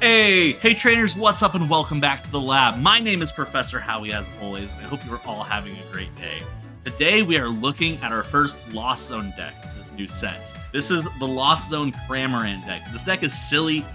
Hey trainers, what's up and welcome back to the lab. My name is Professor Howie as always, and I hope you're all having a great day. Today we are looking at our first Lost Zone deck of this new set. This is the Lost Zone Cramorant deck. This deck is silly,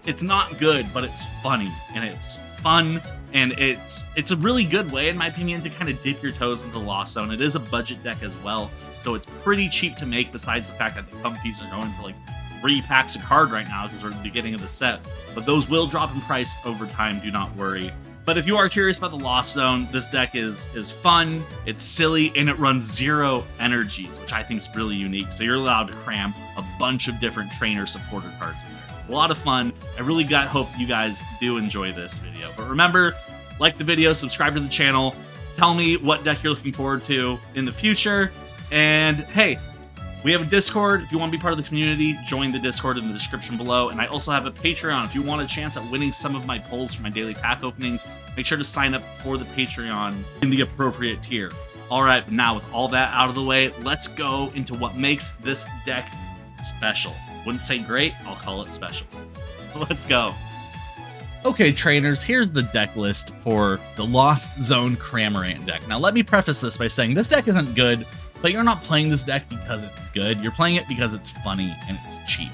it's not good, but it's funny, and it's fun, and it's a really good way, in my opinion, to kind of dip your toes into Lost Zone. It is a budget deck as well, so it's pretty cheap to make, besides the fact that the Comfeys are going for like 3 packs a card right now because we're at the beginning of the set, but those will drop in price over time, do not worry. But if you are curious about the Lost Zone, this deck is fun, it's silly, and it runs 0 energies, which I think is really unique. So you're allowed to cram a bunch of different trainer supporter cards in there. So a lot of fun. I really hope you guys do enjoy this video. But remember, like the video, subscribe to the channel, tell me what deck you're looking forward to in the future, and hey, we have a Discord. If you want to be part of the community, join the Discord in the description below. And I also have a Patreon. If you want a chance at winning some of my polls for my daily pack openings, make sure to sign up for the Patreon in the appropriate tier. All right, but now with all that out of the way, let's go into what makes this deck special. Wouldn't say great, I'll call it special. Let's go. Okay, trainers, here's the deck list for the Lost Zone Cramorant deck. Now, let me preface this by saying this deck isn't good, but you're not playing this deck because it's good. You're playing it because it's funny and it's cheap.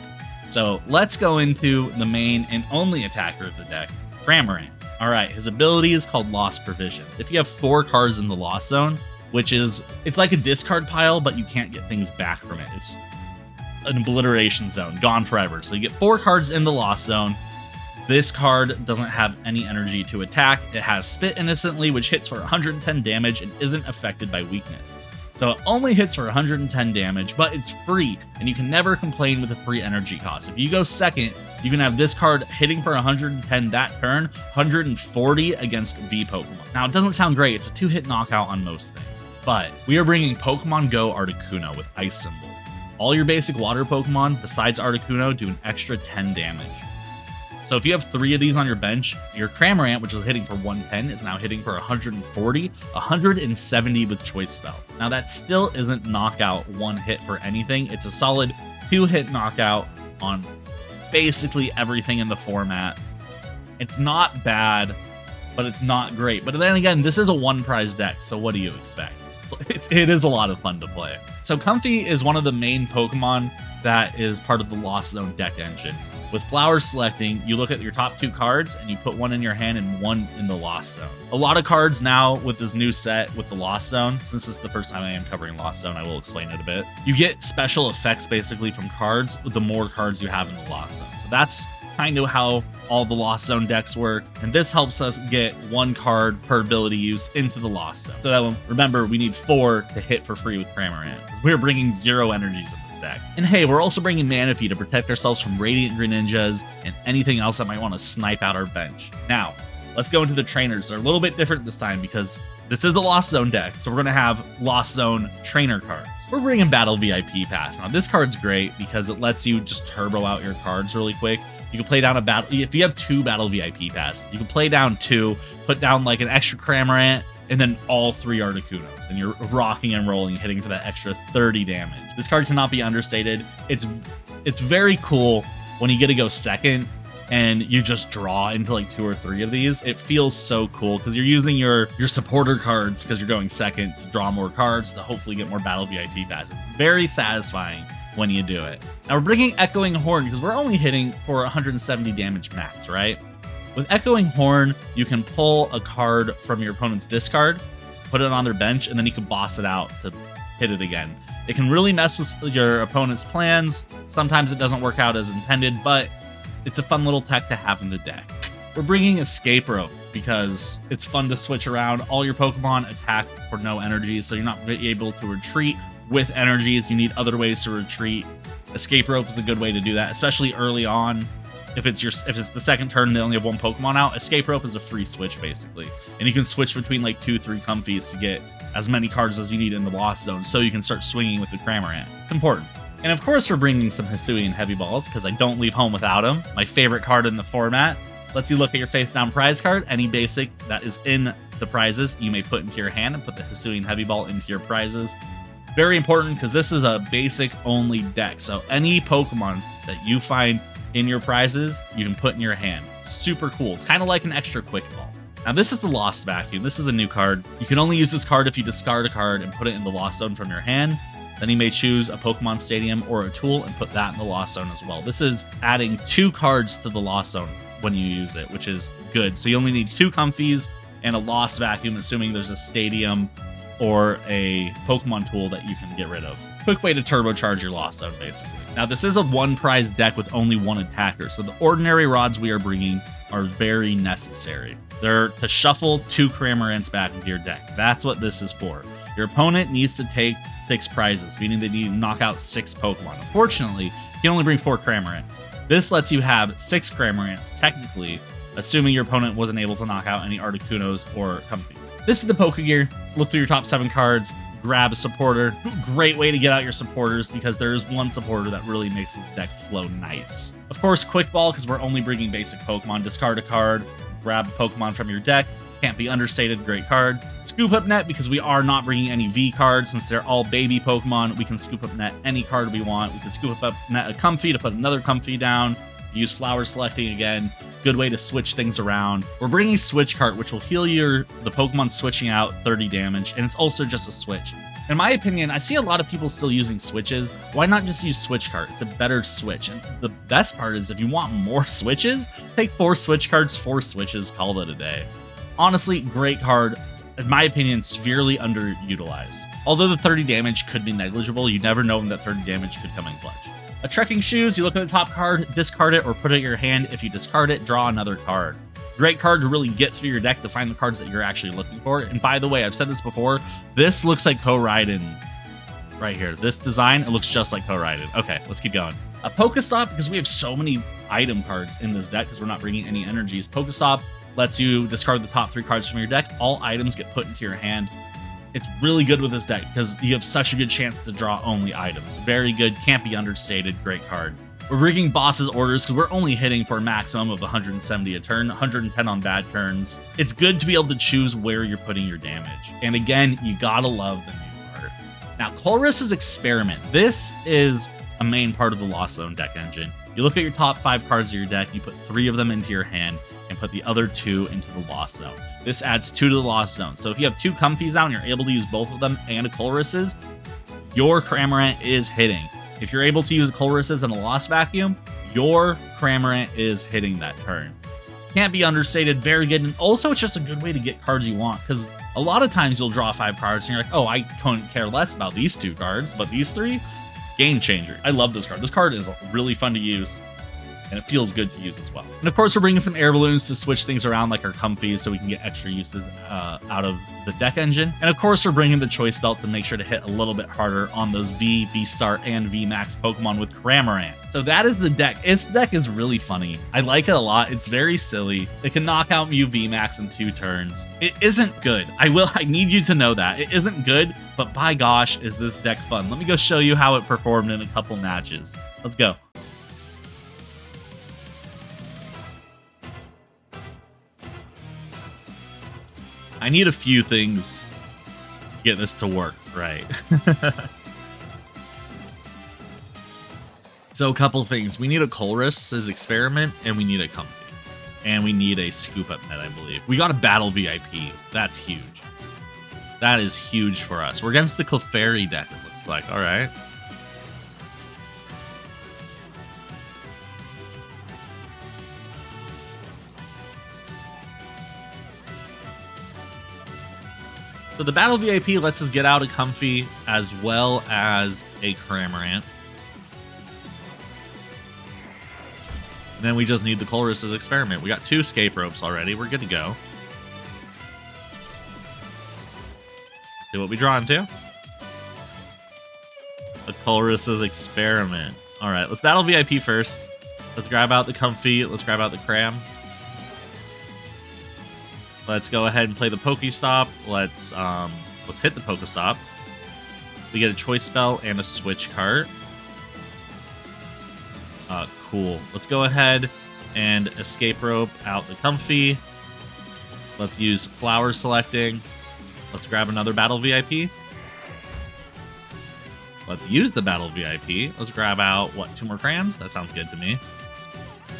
So let's go into the main and only attacker of the deck, Cramorant. All right, his ability is called Lost Provisions. If you have 4 cards in the Lost Zone, it's like a discard pile, but you can't get things back from it. It's an obliteration zone, gone forever. So you get 4 cards in the Lost Zone. This card doesn't have any energy to attack. It has Spit Innocently, which hits for 110 damage and isn't affected by weakness. So it only hits for 110 damage, but it's free, and you can never complain with a free energy cost. If you go second, you can have this card hitting for 110 that turn, 140 against V Pokemon. Now, it doesn't sound great. It's a 2-hit knockout on most things, but we are bringing Pokemon Go Articuno with Ice Symbol. All your basic water Pokemon, besides Articuno, do an extra 10 damage. So if you have 3 of these on your bench, your Cramorant, which was hitting for 110, is now hitting for 140, 170 with Choice Spell. Now that still isn't knockout 1 hit for anything. It's a solid 2-hit knockout on basically everything in the format. It's not bad, but it's not great. But then again, this is a 1-prize deck, so what do you expect? It is a lot of fun to play. So Comfey is one of the main Pokemon that is part of the Lost Zone deck engine. With Flower Selecting, you look at your top 2 cards and you put 1 in your hand and 1 in the Lost Zone. A lot of cards now with this new set with the Lost Zone, since this is the first time I am covering Lost Zone, I will explain it a bit. You get special effects basically from cards the more cards you have in the Lost Zone. So that's kind of how all the Lost Zone decks work, and this helps us get 1 card per ability use into the Lost Zone. So remember, we need 4 to hit for free with Cramorant, because we're bringing 0 energies in this deck. And hey, we're also bringing Manaphy to protect ourselves from Radiant Greninjas and anything else that might want to snipe out our bench. Now, let's go into the trainers. They're a little bit different this time because this is the Lost Zone deck, so we're going to have Lost Zone trainer cards. We're bringing Battle VIP Pass. Now, this card's great because it lets you just turbo out your cards really quick. You can play down a battle. If you have 2 Battle VIP passes, you can play down 2, put down like an extra Cramorant, and then all 3 Articunos, and you're rocking and rolling, hitting for that extra 30 damage. This card cannot be understated. It's very cool when you get to go second and you just draw into like 2 or 3 of these. It feels so cool because you're using your supporter cards because you're going second to draw more cards to hopefully get more Battle VIP passes. Very satisfying when you do it. Now we're bringing Echoing Horn because we're only hitting for 170 damage max, right? With Echoing Horn, you can pull a card from your opponent's discard, put it on their bench, and then you can boss it out to hit it again. It can really mess with your opponent's plans. Sometimes it doesn't work out as intended, but it's a fun little tech to have in the deck. We're bringing Escape Rope because it's fun to switch around. All your Pokemon attack for no energy, so you're not able to retreat with energies. You need other ways to retreat. Escape Rope is a good way to do that, especially early on. If it's the second turn and they only have 1 Pokemon out, Escape Rope is a free switch basically, and you can switch between like 2-3 Comfeys to get as many cards as you need in the Lost Zone, so you can start swinging with the Cramorant. It's important. And of course, we're bringing some Hisuian Heavy Balls because I don't leave home without them. My favorite card in the format. Lets you look at your face down prize card. Any basic that is in the prizes you may put into your hand and put the Hisuian Heavy Ball into your prizes. Very important because this is a basic only deck. So any Pokemon that you find in your prizes, you can put in your hand. Super cool. It's kind of like an extra quick ball. Now this is the Lost Vacuum. This is a new card. You can only use this card if you discard a card and put it in the Lost Zone from your hand. Then you may choose a Pokemon Stadium or a tool and put that in the Lost Zone as well. This is adding 2 cards to the Lost Zone when you use it, which is good. So you only need 2 Comfeys and a Lost Vacuum, assuming there's a Stadium or a Pokemon tool that you can get rid of. Quick way to turbocharge your Lost Zone, basically. Now, this is a 1-prize deck with only 1 attacker, so the ordinary rods we are bringing are very necessary. They're to shuffle 2 Cramorants back into your deck. That's what this is for. Your opponent needs to take 6 prizes, meaning they need to knock out 6 Pokemon. Unfortunately, you can only bring 4 Cramorants. This lets you have 6 Cramorants, technically, assuming your opponent wasn't able to knock out any Articunos or Comfeys. This is the Pokegear. Look through your top 7 cards, grab a supporter. Great way to get out your supporters because there is one supporter that really makes this deck flow nice. Of course, Quick Ball, because we're only bringing basic Pokemon. Discard a card, grab a Pokemon from your deck. Can't be understated, great card. Scoop Up Net, because we are not bringing any V cards. Since they're all baby Pokemon, we can Scoop Up Net any card we want. We can Scoop Up Net a Comfey to put another Comfey down. Use Flower Selecting again. Good way to switch things around. We're bringing Switch Cart, which will heal the Pokemon switching out 30 damage, and it's also just a switch. In my opinion, I see a lot of people still using switches. Why not just use Switch Cart? It's a better switch. And the best part is if you want more switches, take 4 Switch Cards, 4 switches, call it a day. Honestly, great card. In my opinion, severely underutilized. Although the 30 damage could be negligible, you never know when that 30 damage could come in clutch. A Trekking Shoes, you look at the top card, discard it, or put it in your hand. If you discard it, draw another card. Great card to really get through your deck to find the cards that you're actually looking for. And by the way, I've said this before, this looks like Koraidon right here. This design, it looks just like Koraidon. Okay, let's keep going. A Pokestop, because we have so many item cards in this deck because we're not bringing any energies. Pokestop lets you discard the top 3 cards from your deck. All items get put into your hand. It's really good with this deck because you have such a good chance to draw only items. Very good, can't be understated, great card. We're rigging Boss's Orders because we're only hitting for a maximum of 170 a turn, 110 on bad turns. It's good to be able to choose where you're putting your damage. And again, you gotta love the new art. Now, Colress's Experiment. This is a main part of the Lost Zone deck engine. You look at your top 5 cards of your deck, you put 3 of them into your hand, and put the other 2 into the Lost Zone. This adds 2 to the Lost Zone. So if you have 2 Comfeys out and you're able to use both of them and a Colress's, your Cramorant is hitting. If you're able to use a Colress's and a Lost Vacuum, your Cramorant is hitting that turn. Can't be understated, very good. And also, it's just a good way to get cards you want, because a lot of times you'll draw 5 cards and you're like, oh, I couldn't care less about these 2 cards, but these 3, game changer. I love this card. This card is really fun to use, and it feels good to use as well. And of course, we're bringing some air balloons to switch things around, like our Comfeys, so we can get extra uses out of the deck engine. And of course, we're bringing the Choice Belt to make sure to hit a little bit harder on those VStar, and VMAX Pokemon with Cramorant. So that is the deck. Its deck is really funny. I like it a lot. It's very silly. It can knock out Mew VMAX in 2 turns. It isn't good. I need you to know that. It isn't good, but by gosh, is this deck fun. Let me go show you how it performed in a couple matches. Let's go. I need a few things to get this to work right. So a couple things. We need a Colress's Experiment, and we need a Comfey. And we need a Scoop Up Net, I believe. We got a Battle VIP. That's huge. That is huge for us. We're against the Clefairy deck, it looks like. All right. So the Battle VIP lets us get out a Comfey as well as a Cramorant. And then we just need the Colress's Experiment. We got 2 Escape Ropes already. We're good to go. Let's see what we draw into. The Colress's Experiment. All right, let's Battle VIP first. Let's grab out the Comfey. Let's grab out the Cram. Let's go ahead and play the Pokestop. Let's hit the Pokestop. We get a Choice Spell and a Switch Cart. Cool. Let's go ahead and Escape Rope out the Comfey. Let's use Flower Selecting. Let's grab another Battle VIP. Let's use the Battle VIP. Let's grab out, what, 2 more Crams? That sounds good to me.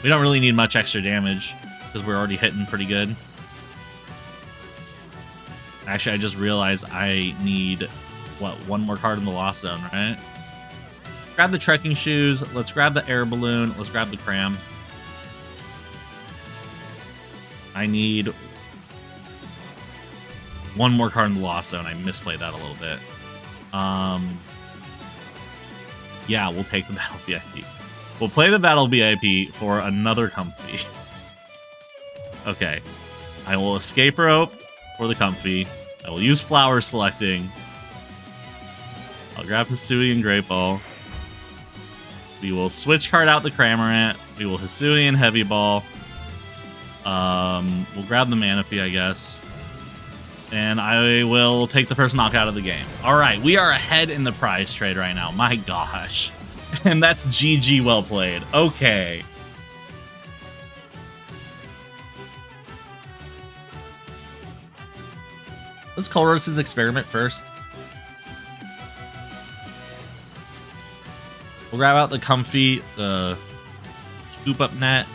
We don't really need much extra damage. because we're already hitting pretty good. Actually, I just realized I need, what, one more card in the Lost Zone, right? Grab the trekking shoes. Let's grab the air balloon. Let's grab the cram. I need one more card in the Lost Zone. I misplayed that a little bit. Yeah, we'll take the Battle VIP. We'll play the Battle VIP for another Comfey. Okay. I will escape rope for the Comfey. I will use flower selecting. I'll grab Hisui and Great Ball. We will switch card out the Cramorant. We will Hisui and Heavy Ball. We'll grab the Manaphy, I guess. And I will take the first knockout of the game. All right, we are ahead in the prize trade right now. My gosh. And that's GG, well played. Okay. Let's Colress's experiment first. We'll grab out the Comfey, the scoop up net,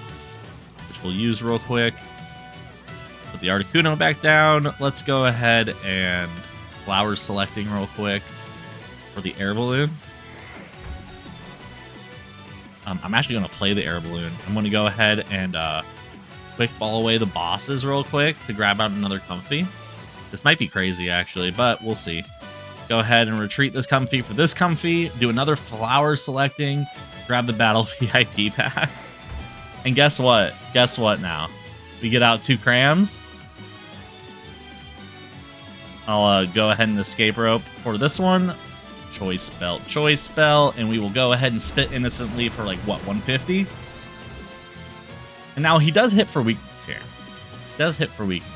which we'll use real quick. Put the Articuno back down. Let's go ahead and flower selecting real quick for the air balloon. I'm actually going to play the air balloon. I'm going to go ahead and quick ball away the bosses real quick to grab out another Comfey. This might be crazy, actually, but we'll see. Go ahead and retreat this Comfey for this Comfey. Do another flower selecting. Grab the Battle VIP pass. And guess what? Guess what now? We get out 2 crams. I'll go ahead and escape rope for this one. Choice spell, and we will go ahead and spit innocently for like, what, 150? And now he does hit for weakness here. He does hit for weakness.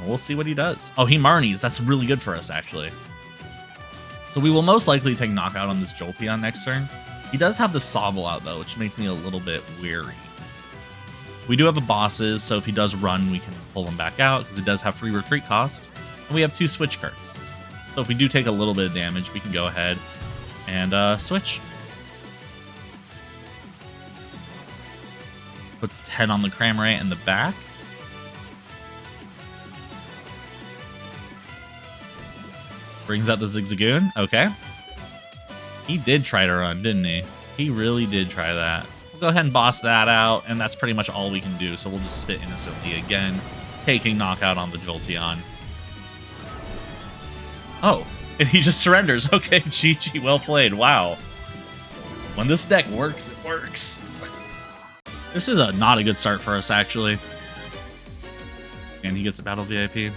We'll see what he does. Oh, he Marnies. That's really good for us, actually. So we will most likely take knockout on this Jolteon next turn. He does have the Sobble out, though, which makes me a little bit weary. We do have a bosses, so if he does run, we can pull him back out, because it does have free retreat cost. And we have 2 switch cards. So if we do take a little bit of damage, we can go ahead and switch. Puts 10 on the Cramorant in the back. Brings out the Zigzagoon. Okay. He did try to run, didn't he? He really did try that. We'll go ahead and boss that out, and that's pretty much all we can do. So we'll just spit innocently again, taking knockout on the Jolteon. Oh, and he just surrenders. Okay, GG, well played. Wow. When this deck works, it works. This is not a good start for us, actually. And he gets a Battle VIP.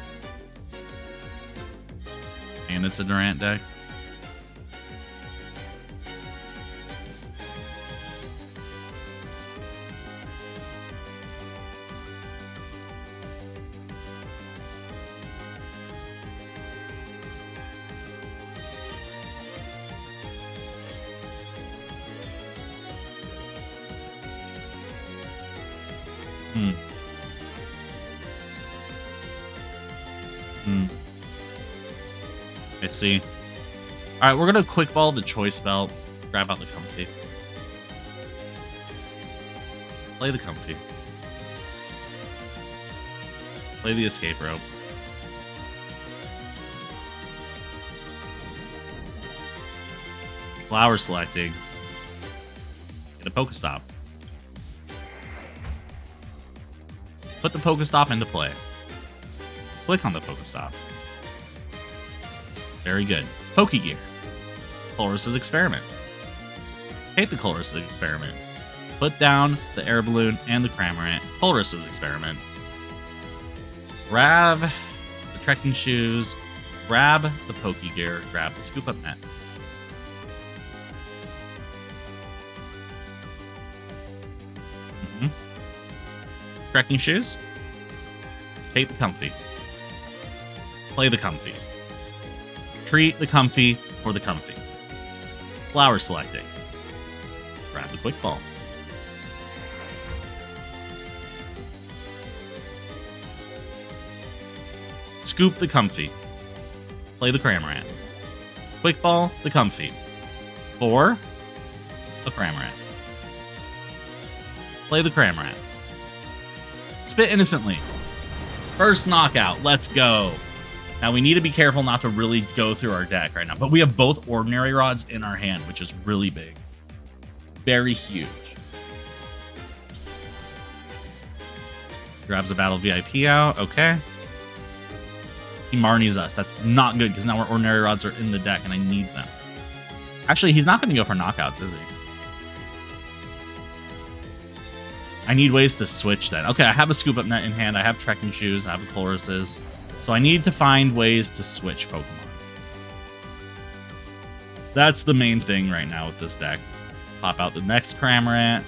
And it's a Durant deck. I see. Alright, we're going to quick ball the choice belt. Grab out the Comfey. Play the Comfey. Play the escape rope. Flower selecting. Get a Pokestop. Put the Pokestop into play. Click on the Pokestop. Very good. Gear. Colress's experiment. Take the Colress's experiment. Put down the air balloon and the Cramorant. Colress's experiment. Grab the trekking shoes. Grab the Gear. Grab the scoop up net. Trekking shoes. Take the Comfey. Play the Comfey. Treat the Comfey for the Comfey. Flower selecting. Grab the quick ball. Scoop the Comfey. Play the Cramorant. Quick ball the Comfey. For a Cramorant. Play the Cramorant. Spit innocently. First knockout. Let's go. Now, we need to be careful not to really go through our deck right now. But we have both Ordinary Rods in our hand, which is really big. Very huge. Grabs a Battle VIP out. Okay. He Marnies us. That's not good because now our Ordinary Rods are in the deck and I need them. Actually, he's not going to go for knockouts, is he? I need ways to switch then. Okay, I have a Scoop Up Net in hand. I have Trekking Shoes. I have a Polaris's. So I need to find ways to switch Pokemon. That's the main thing right now with this deck. Pop out the next Cramorant.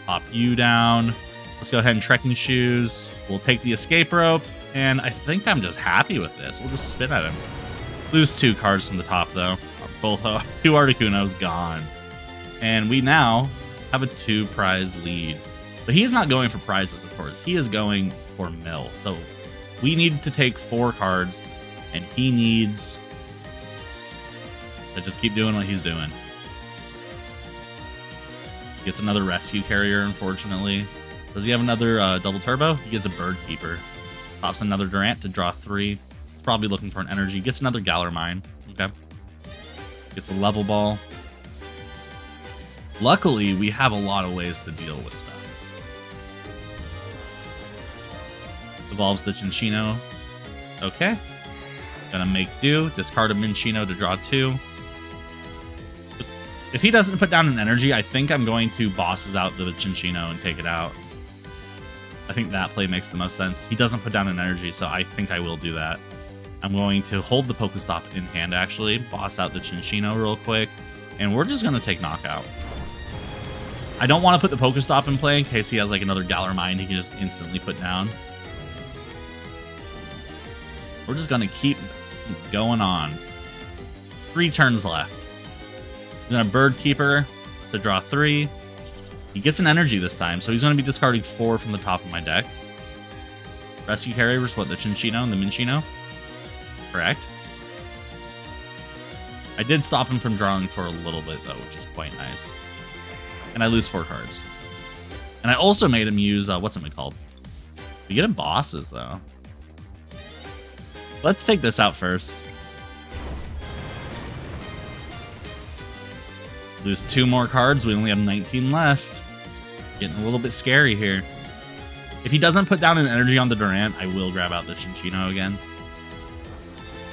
Pop you down. Let's go ahead and Trekking Shoes. We'll take the Escape Rope. And I think I'm just happy with this. We'll just spit at him. Lose 2 cards from the top, though. Both 2 Articunos gone. And we now have a 2-prize lead. But he's not going for prizes, of course. He is going for mill. So we need to take 4 cards, and he needs to just keep doing what he's doing. Gets another Rescue Carrier, unfortunately. Does he have another Double Turbo? He gets a Bird Keeper. Pops another Durant to draw 3. Probably looking for an energy. Gets another Galar Mine. Okay. Gets a Level Ball. Luckily, we have a lot of ways to deal with stuff. Evolves the Cinccino. Okay. Gonna make do. Discard a Minccino to draw 2. If he doesn't put down an energy, I think I'm going to bosses out the Cinccino and take it out. I think that play makes the most sense. He doesn't put down an energy, so I think I will do that. I'm going to hold the Pokestop in hand, actually. Boss out the Cinccino real quick. And we're just going to take knockout. I don't want to put the Pokestop in play in case he has like another Galar Mine he can just instantly put down. We're just going to keep going on. 3 turns left. He's going to Bird Keeper to draw 3. He gets an energy this time, so he's going to be discarding 4 from the top of my deck. Rescue Carriers, what, the Cinccino and the Minccino? Correct. I did stop him from drawing for a little bit, though, which is quite nice. And I lose 4 cards. And I also made him use, what's it called? We get him bosses, though. Let's take this out first. Lose 2 more cards. We only have 19 left. Getting a little bit scary here. If he doesn't put down an energy on the Durant, I will grab out the Cinccino again.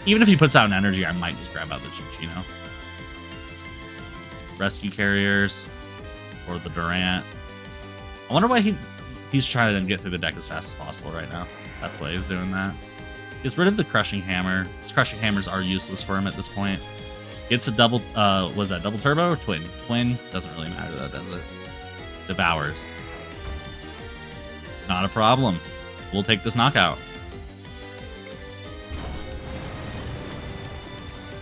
Even if he puts out an energy, I might just grab out the Cinccino. Rescue Carriers or the Durant. I wonder why he's trying to get through the deck as fast as possible right now. That's why he's doing that. Gets rid of the Crushing Hammer. His Crushing Hammers are useless for him at this point. Gets a double, was that Double Turbo or Twin? Twin, doesn't really matter though, does it? Devours. Not a problem. We'll take this knockout.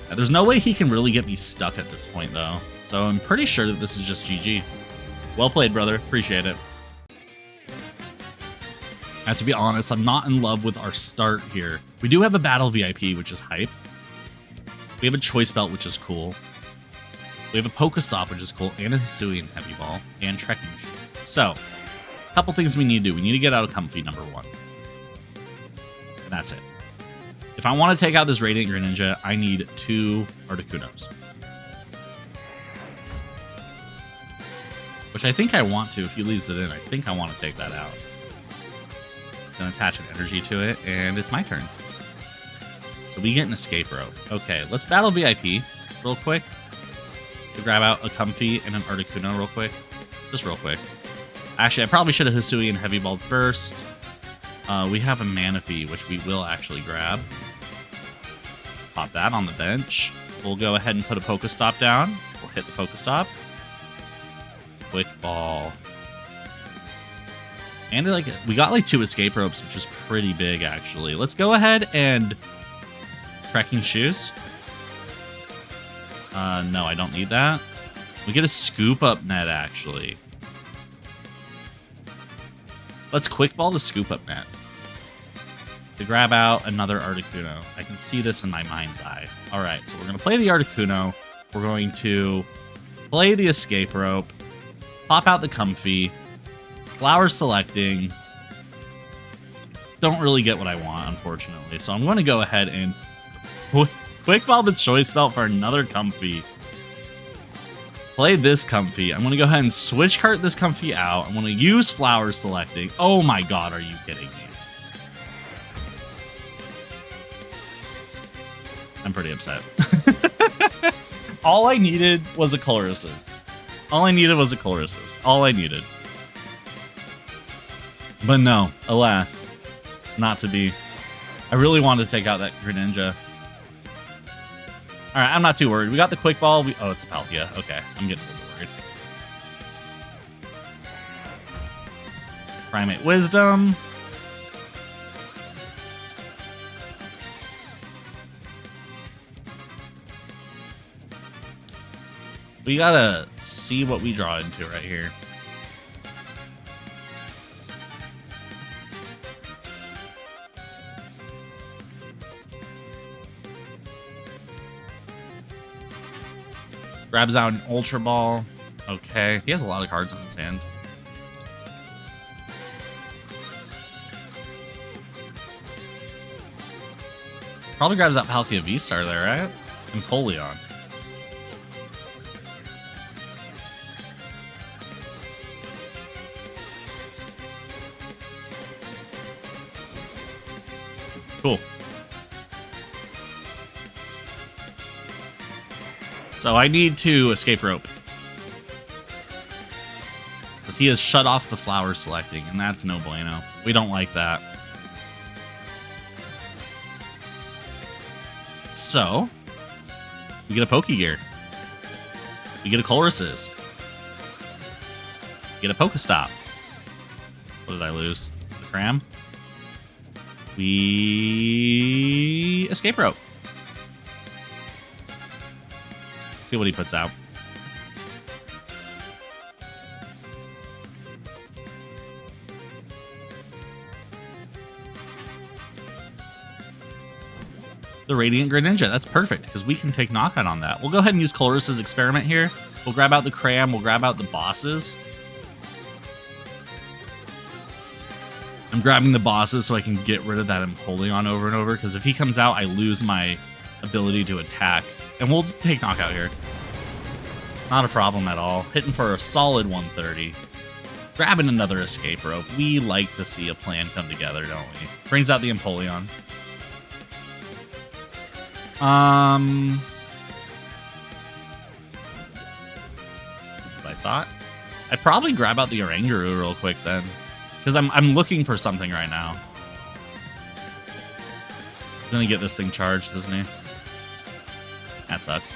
Now, there's no way he can really get me stuck at this point though. So I'm pretty sure that this is just GG. Well played, brother. Appreciate it. Now, to be honest, I'm not in love with our start here. We do have a Battle VIP, which is hype. We have a Choice Belt, which is cool. We have a Pokestop, which is cool, and a Hisuian Heavy Ball, and Trekking Shoes. So, a couple things we need to do. We need to get out of Comfey, number 1. And that's it. If I want to take out this Radiant Greninja, I need 2 Articunos. Which I think I want to. If he leaves it in, I think I want to take that out. Gonna attach an energy to it, and it's my turn. So we get an Escape Rope. Okay, let's battle VIP real quick. To grab out a Comfey and an Articuno real quick. Just real quick. Actually, I probably should have Hisuian Heavy Balled first. We have a Manaphy, which we will actually grab. Pop that on the bench. We'll go ahead and put a Pokestop down. We'll hit the Pokestop. Quick Ball. And like we got like 2 Escape Ropes, which is pretty big, actually. Let's go ahead and Trekking Shoes. No, I don't need that. We get a Scoop Up Net, actually. Let's Quick Ball the Scoop Up Net to grab out another Articuno. I can see this in my mind's eye. All right, so we're going to play the Articuno. We're going to play the Escape Rope. Pop out the Comfey. Flower selecting. Don't really get what I want, unfortunately. So I'm going to go ahead and quick ball the choice belt for another Comfey. Play this Comfey. I'm going to go ahead and switch cart this Comfey out. I'm going to use flower selecting. Oh my god, are you kidding me? I'm pretty upset. All I needed was a Color Assist. All I needed was a Color Assist. All I needed. But no, alas, not to be. I really wanted to take out that Greninja. All right, I'm not too worried. We got the quick ball. Oh, it's a Palkia. Okay, I'm getting a little worried. Primate Wisdom. We gotta see what we draw into right here. Grabs out an Ultra Ball. Okay. He has a lot of cards in his hand. Probably grabs out Palkia VStar there, right? And Polion. Cool. So I need to escape rope. Because he has shut off the flower selecting, and that's no bueno. We don't like that. So, we get a Pokegear. We get a Color Assist. We get a Pokestop. What did I lose? The Cram? We escape rope. Let's see what he puts out. The Radiant Greninja. That's perfect because we can take knockout on that. We'll go ahead and use Coloris's Experiment here. We'll grab out the Cram. We'll grab out the bosses. I'm grabbing the bosses so I can get rid of that Empoleon over and over, because if he comes out, I lose my ability to attack. And we'll just take knockout here. Not a problem at all. Hitting for a solid 130. Grabbing another escape rope. We like to see a plan come together, don't we? Brings out the Empoleon. That's what I thought. I'd probably grab out the Oranguru real quick then. Because I'm looking for something right now. He's gonna get this thing charged, isn't he? That sucks.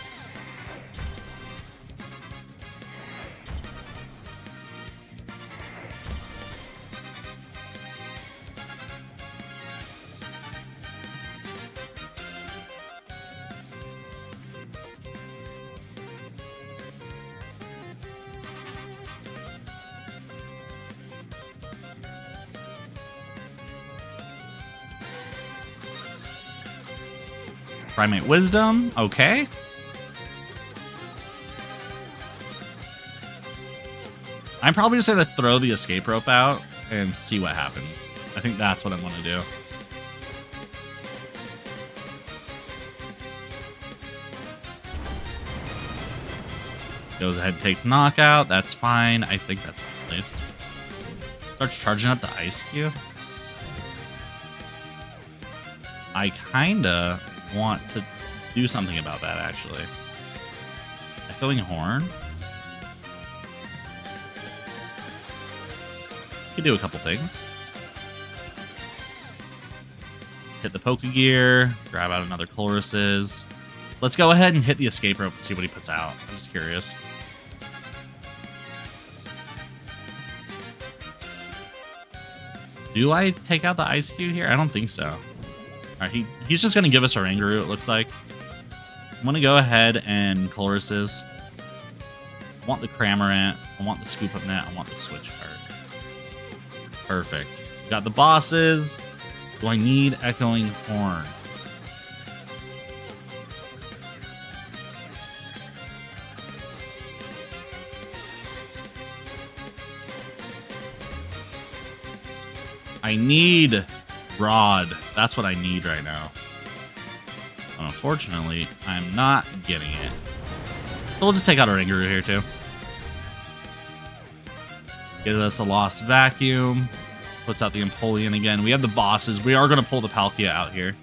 Primate Wisdom, okay. I'm probably just going to throw the escape rope out and see what happens. I think that's what I'm going to do. Goes ahead, takes knockout. That's fine. I think that's fine, at least. Starts charging up the Ice Cube. I kinda want to do something about that, actually. Echoing Horn. Could do a couple things. Hit the Pokegear, grab out another Chloruses. Let's go ahead and hit the escape rope and see what he puts out. I'm just curious. Do I take out the Ice Cube here? I don't think so. Alright, he's just going to give us Oranguru, it looks like. I'm going to go ahead and Chloruses. I want the Cramorant. I want the Scoop Up Net. I want the Switch card. Perfect. We got the bosses. Do I need Echoing Horn? I need Rod. That's what I need right now. But unfortunately, I'm not getting it. So we'll just take out our Ringaroo here too. Gives us a Lost Vacuum. Puts out the Empoleon again. We have the bosses. We are going to pull the Palkia out here.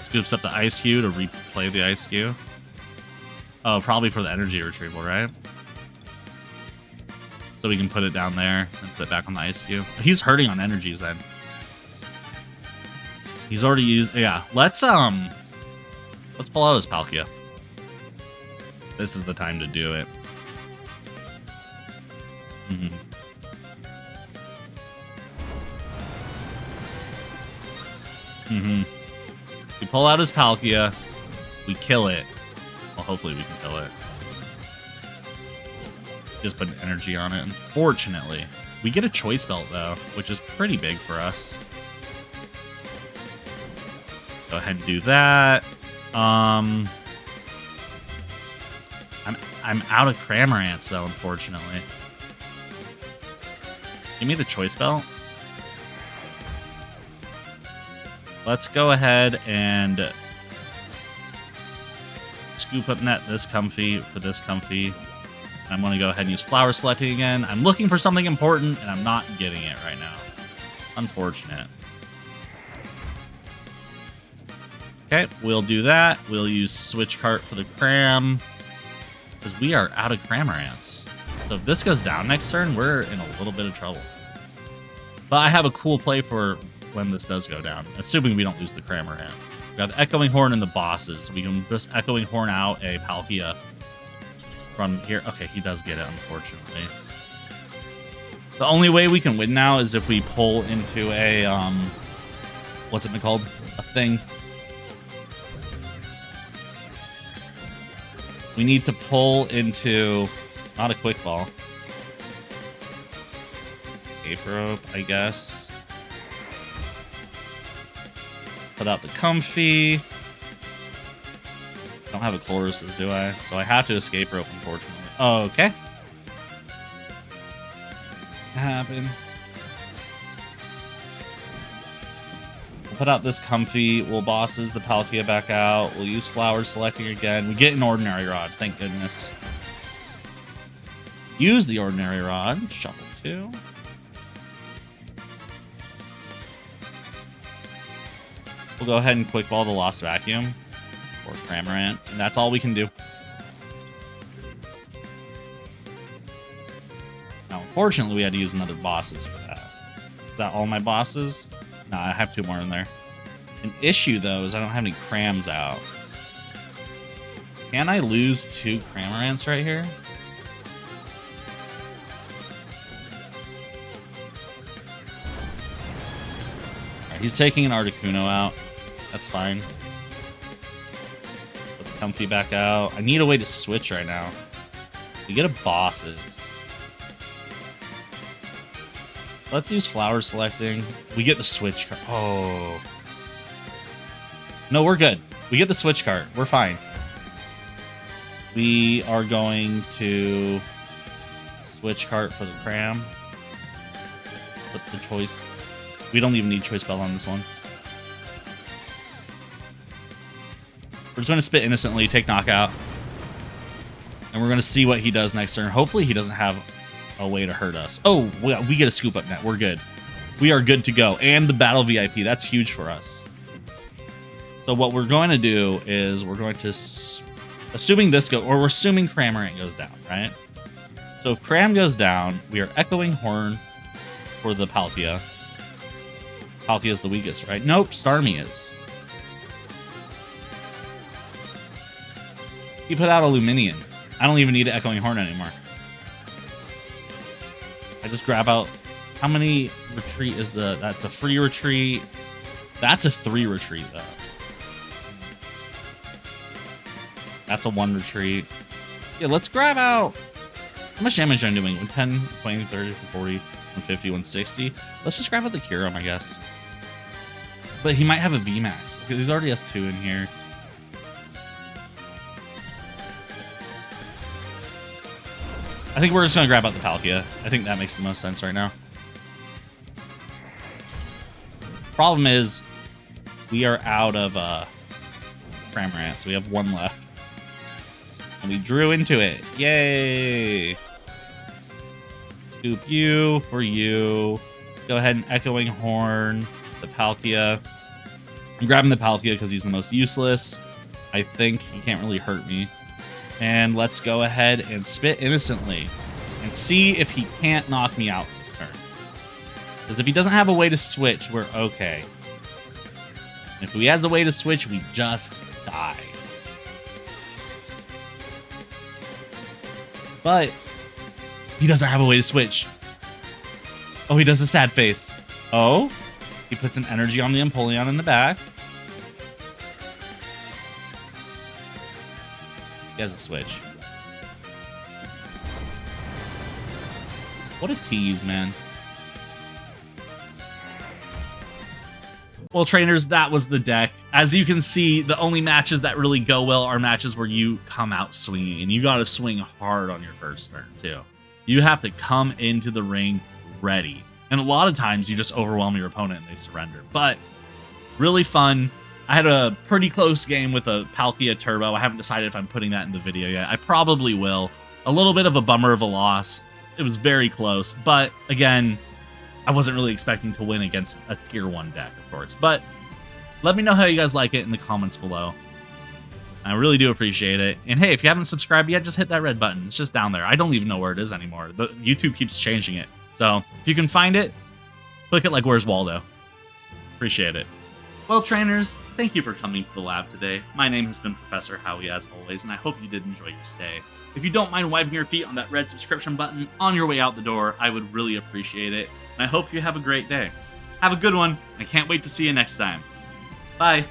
Scoops up the Ice Cube to replay the Ice Cube. Oh, probably for the energy retrieval, right? So we can put it down there and put it back on the Ice Cube. He's hurting on energies then. He's already used... Yeah, let's pull out his Palkia. This is the time to do it. Mm-hmm. Mm-hmm. We pull out his Palkia. We kill it. Well, hopefully we can kill it. Just put energy on it. Unfortunately, we get a Choice Belt, though, which is pretty big for us. Go ahead and do that. I'm out of Cramorants, though, unfortunately. Give me the Choice Belt. Let's go ahead and scoop up this Comfey for this Comfey. I'm going to go ahead and use Flower Selecting again. I'm looking for something important, and I'm not getting it right now. Unfortunate. Okay, we'll do that. We'll use Switch Cart for the Cram, because we are out of Cramorants. So if this goes down next turn, we're in a little bit of trouble. But I have a cool play for when this does go down, assuming we don't lose the Cramorant. We got the Echoing Horn and the bosses. We can just Echoing Horn out a Palkia from here. Okay, he does get it, unfortunately. The only way we can win now is if we pull into a, what's it called? A thing. We need to pull into, not a Quick Ball. Escape Rope, I guess. Put out the Comfey. I don't have a Chloruses, do I? So I have to Escape Rope, unfortunately. Okay. Happen. We'll put out this Comfey. We'll bosses the Palkia back out. We'll use Flower Selecting again. We get an Ordinary Rod, thank goodness. Use the Ordinary Rod. Shuffle 2. We'll go ahead and Quick Ball the Lost Vacuum or Cramorant, and that's all we can do. Now, unfortunately, we had to use another bosses for that. Is that all my bosses? No, I have 2 more in there. An issue, though, is I don't have any Crams out. Can I lose 2 Cramorants right here? Alright, he's taking an Articuno out. That's fine. Put the Comfey back out. I need a way to switch right now. We get a bosses. Let's use Flower Selecting. We get the Switch card. Oh. No, we're good. We get the Switch card. We're fine. We are going to Switch cart for the Cram. Put the Choice. We don't even need Choice Bell on this one. We're just going to spit Innocently, take Knockout. And we're going to see what he does next turn. Hopefully he doesn't have a way to hurt us. Oh, we get a Scoop Up Net. We're good. We are good to go. And the Battle VIP. That's huge for us. So what we're going to do is we're going to... Assuming this goes... Or we're assuming Cramorant goes down, right? So if Cram goes down, we are Echoing Horn for the Palkia. Palkia is the weakest, right? Nope, Starmie is. He put out a Luminion. I don't even need an Echoing Horn anymore. I just grab out... How many retreat is the... That's a free retreat. That's a 3 retreat, though. That's a 1 retreat. Yeah, let's grab out... How much damage am I doing? 10, 20, 30, 40, 150, 160. Let's just grab out the Kyurem, I guess. But he might have a VMAX. Okay, he already has 2 in here. I think we're just going to grab out the Palkia. I think that makes the most sense right now. Problem is, we are out of Cramorant, so we have one left. And we drew into it. Yay! Scoop you for you. Go ahead and Echoing Horn the Palkia. I'm grabbing the Palkia because he's the most useless. I think he can't really hurt me. And let's go ahead and Spit Innocently and see if he can't knock me out this turn. Because if he doesn't have a way to switch, we're okay. And if he has a way to switch, we just die. But he doesn't have a way to switch. Oh, he does a sad face. Oh, he puts an energy on the Empoleon in the back. He has a switch. What a tease, man. Well, trainers, that was the deck. As you can see, the only matches that really go well are matches where you come out swinging, and you got to swing hard on your first turn, too. You have to come into the ring ready. And a lot of times, you just overwhelm your opponent and they surrender. But really fun. I had a pretty close game with a Palkia Turbo. I haven't decided if I'm putting that in the video yet. I probably will. A little bit of a bummer of a loss. It was very close. But, again, I wasn't really expecting to win against a tier 1 deck, of course. But let me know how you guys like it in the comments below. I really do appreciate it. And hey, if you haven't subscribed yet, just hit that red button. It's just down there. I don't even know where it is anymore. The YouTube keeps changing it. So if you can find it, click it like Where's Waldo. Appreciate it. Well, trainers, thank you for coming to the lab today. My name has been Professor Howie, as always, and I hope you did enjoy your stay. If you don't mind wiping your feet on that red subscription button on your way out the door, I would really appreciate it. And I hope you have a great day. Have a good one. I can't wait to see you next time. Bye.